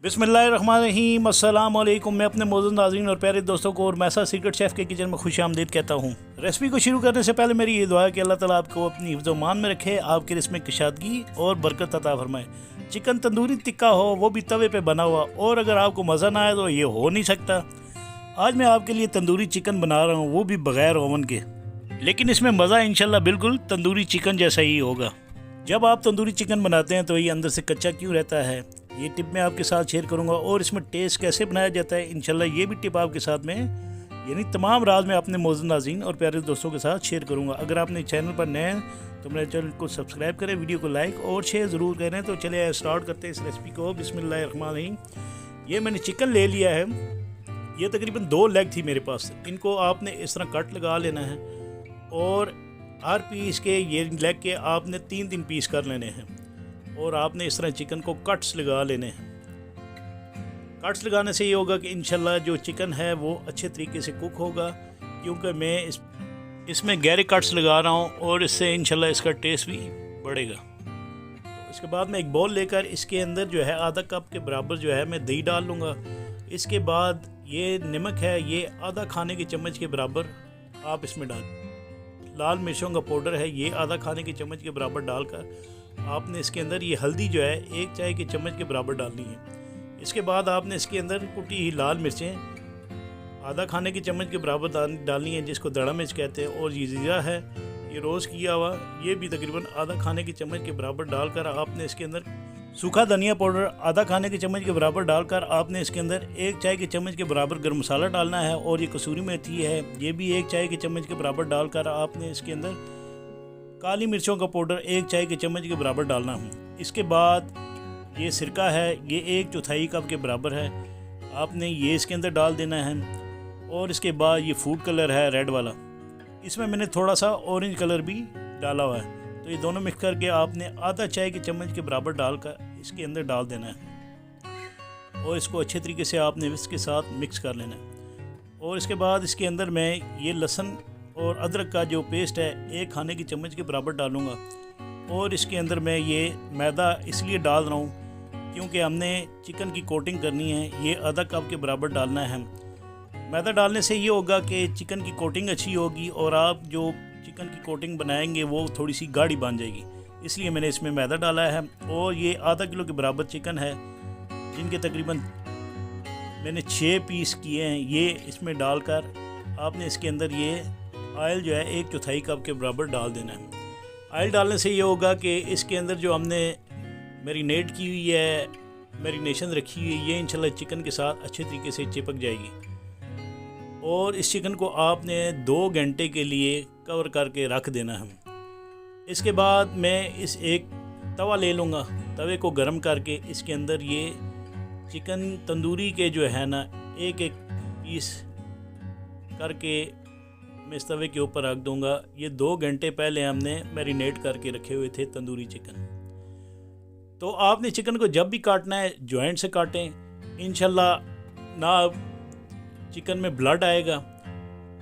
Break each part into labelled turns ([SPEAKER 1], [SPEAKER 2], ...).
[SPEAKER 1] बिस्मिल्लाहिर्रहमानिर्रहीम, अस्सलाम वालेकुम। मैं अपने मौजूद नाज़रीन और प्यारे दोस्तों को और मैसा सीक्रेट शेफ़ के किचन में खुश आमदीद कहता हूँ। रेसिपी को शुरू करने से पहले मेरी ये दुआ है कि अल्लाह ताला आपको अपनी हिफ्ज़ व मान में रखे, आपके रिस्क में कुशादगी और बरकत अता फरमाए। चिकन तंदूरी टिक्का हो, वो भी तवे पे बना हुआ, और अगर आपको मज़ा ना आए तो ये हो नहीं सकता। आज मैं आपके लिए तंदूरी चिकन बना रहा हूँ, वो भी बग़ैर ओवन के, लेकिन इसमें मज़ा इंशाल्लाह बिल्कुल तंदूरी चिकन जैसा ही होगा। जब आप तंदूरी चिकन बनाते हैं तो ये अंदर से कच्चा क्यों रहता है, ये टिप मैं आपके साथ शेयर करूंगा, और इसमें टेस्ट कैसे बनाया जाता है इंशाल्लाह ये भी टिप आपके साथ में, यानी तमाम राज मैं अपने मौजूद नाज़रीन और प्यारे दोस्तों के साथ शेयर करूंगा। अगर आपने चैनल पर नए हैं तो मेरे चैनल को सब्सक्राइब करें, वीडियो को लाइक और शेयर ज़रूर करें। तो चलिए स्टार्ट करते हैं इस रेसिपी को। बिस्मिल्लाहिर्रहमानिर्रहीम। ये मैंने चिकन ले लिया है, ये तकरीबन 2 लेग थी मेरे पास। इनको आपने इस तरह कट लगा लेना है, और हर पीस के ये लेग के आपने 3-3 पीस कर लेने हैं, और आपने इस तरह चिकन को कट्स लगा लेने हैं। कट्स लगाने से ये होगा कि इंशाल्लाह जो चिकन है वो अच्छे तरीके से कुक होगा, क्योंकि मैं इसमें गहरे कट्स लगा रहा हूँ, और इससे इंशाल्लाह इसका टेस्ट भी बढ़ेगा। तो इसके बाद मैं एक बाउल लेकर इसके अंदर जो है आधा कप के बराबर जो है मैं दही डाल लूँगा। इसके बाद ये नमक है, ये आधा खाने के चम्मच के बराबर आप इसमें डाल। लाल मिर्चों का पाउडर है, ये आधा खाने के चम्मच के बराबर डालकर आपने इसके अंदर ये हल्दी जो है 1 चाय के चम्मच के बराबर डालनी है। इसके बाद आपने इसके अंदर कुटी हुई लाल मिर्चें आधा खाने के चम्मच के बराबर डालनी है, जिसको दड़ा मिर्च कहते हैं। और ये ज़ीरा है, ये रोस्ट किया हुआ, ये भी तकरीबन आधा खाने के चम्मच के बराबर डालकर आपने इसके अंदर सूखा धनिया पाउडर आधा खाने के चम्मच के बराबर डालकर आपने इसके अंदर 1 चाय के चम्मच के बराबर गर्म मसाला डालना है। और ये कसूरी मेथी है, ये भी 1 चाय के चम्मच के बराबर डालकर आपने इसके अंदर काली मिर्चों का पाउडर 1 चाय के चम्मच के बराबर डालना है। इसके बाद ये सिरका है, ये 1/4 कप के बराबर है, आपने ये इसके अंदर डाल देना है। और इसके बाद ये फूड कलर है रेड वाला, इसमें मैंने थोड़ा सा ऑरेंज कलर भी डाला हुआ है। तो ये दोनों मिक्स करके आपने आधा चाय के चम्मच के बराबर डालकर इसके अंदर डाल देना है, और इसको अच्छे तरीके से आपने इसके साथ मिक्स कर लेना है। और इसके बाद इसके अंदर मैं ये लहसुन और अदरक का जो पेस्ट है 1 खाने की चम्मच के बराबर डालूँगा। और इसके अंदर मैं ये मैदा इसलिए डाल रहा हूँ क्योंकि हमने चिकन की कोटिंग करनी है, ये आधा कप के बराबर डालना है। मैदा डालने से ये होगा कि चिकन की कोटिंग अच्छी होगी, और आप जो चिकन की कोटिंग बनाएंगे वो थोड़ी सी गाढ़ी बन जाएगी, इसलिए मैंने इसमें मैदा डाला है। और ये आधा किलो के बराबर चिकन है, जिनके तकरीबन मैंने 6 पीस किए हैं। ये इसमें डालकर आपने इसके अंदर ये ऑयल जो है 1/4 कप के बराबर डाल देना है। ऑयल डालने से ये होगा कि इसके अंदर जो हमने मैरिनेट की हुई है, मैरिनेशन रखी हुई है, ये इंशाल्लाह चिकन के साथ अच्छे तरीके से चिपक जाएगी। और इस चिकन को आपने 2 घंटे के लिए कवर करके रख देना है। इसके बाद मैं एक तवा ले लूँगा, तवे को गर्म करके इसके अंदर ये चिकन तंदूरी के जो है ना 1-1 पीस करके मैं इस तवे के ऊपर रख दूँगा। ये 2 घंटे पहले हमने मैरिनेट करके रखे हुए थे तंदूरी चिकन। तो आपने चिकन को जब भी काटना है जॉइंट से काटें, इंशाल्लाह ना चिकन में ब्लड आएगा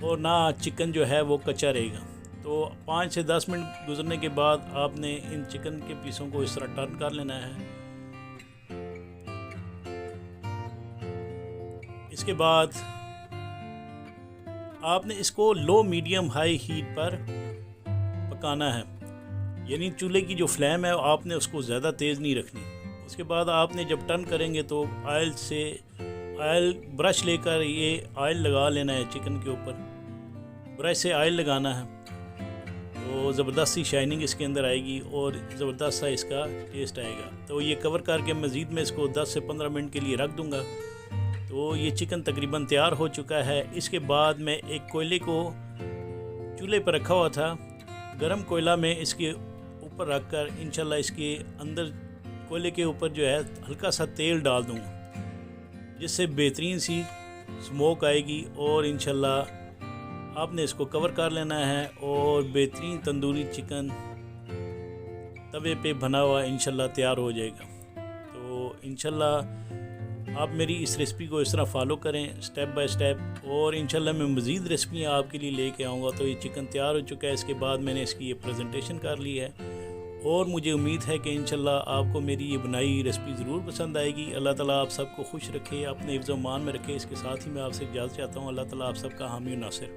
[SPEAKER 1] और ना चिकन जो है वो कच्चा रहेगा। तो 5 से 10 मिनट गुजरने के बाद आपने इन चिकन के पीसों को इस तरह टर्न कर लेना है। इसके बाद आपने इसको लो मीडियम हाई हीट पर पकाना है, यानी चूल्हे की जो फ्लेम है आपने उसको ज़्यादा तेज़ नहीं रखनी। उसके बाद आपने जब टर्न करेंगे तो ऑयल ब्रश लेकर ये ऑयल लगा लेना है चिकन के ऊपर, ब्रश से ऑयल लगाना है, तो ज़बरदस्त सी शाइनिंग इसके अंदर आएगी और ज़बरदस्त सा इसका टेस्ट आएगा। तो ये कवर करके मज़ीद मैं इसको 10 से 15 मिनट के लिए रख दूँगा। तो ये चिकन तकरीबन तैयार हो चुका है। इसके बाद मैं एक कोयले को चूल्हे पर रखा हुआ था, गरम कोयला में इसके ऊपर रखकर इंशाल्लाह इसके अंदर कोयले के ऊपर जो है हल्का सा तेल डाल दूँगा, जिससे बेहतरीन सी स्मोक आएगी। और इंशाल्लाह आपने इसको कवर कर लेना है, और बेहतरीन तंदूरी चिकन तवे पे बना हुआ इंशाल्लाह तैयार हो जाएगा। तो इंशाल्लाह आप मेरी इस रेसिपी को इस तरह फॉलो करें स्टेप बाय स्टेप, और इंशाल्लाह मैं मज़ीद रेसिपियाँ आपके लिए लेके आऊँगा। तो ये चिकन तैयार हो चुका है। इसके बाद मैंने इसकी ये प्रेजेंटेशन कर ली है, और मुझे उम्मीद है कि इंशाल्लाह आपको मेरी ये बनाई रेसिपी ज़रूर पसंद आएगी। अल्लाह ताला आप सबको खुश रखे, अपने हिफ्ज़-ओ-मान में रखे। इसके साथ ही मैं आपसे इजाज़त चाहता हूँ। अल्लाह ताला आप सबका हामी और नासिर।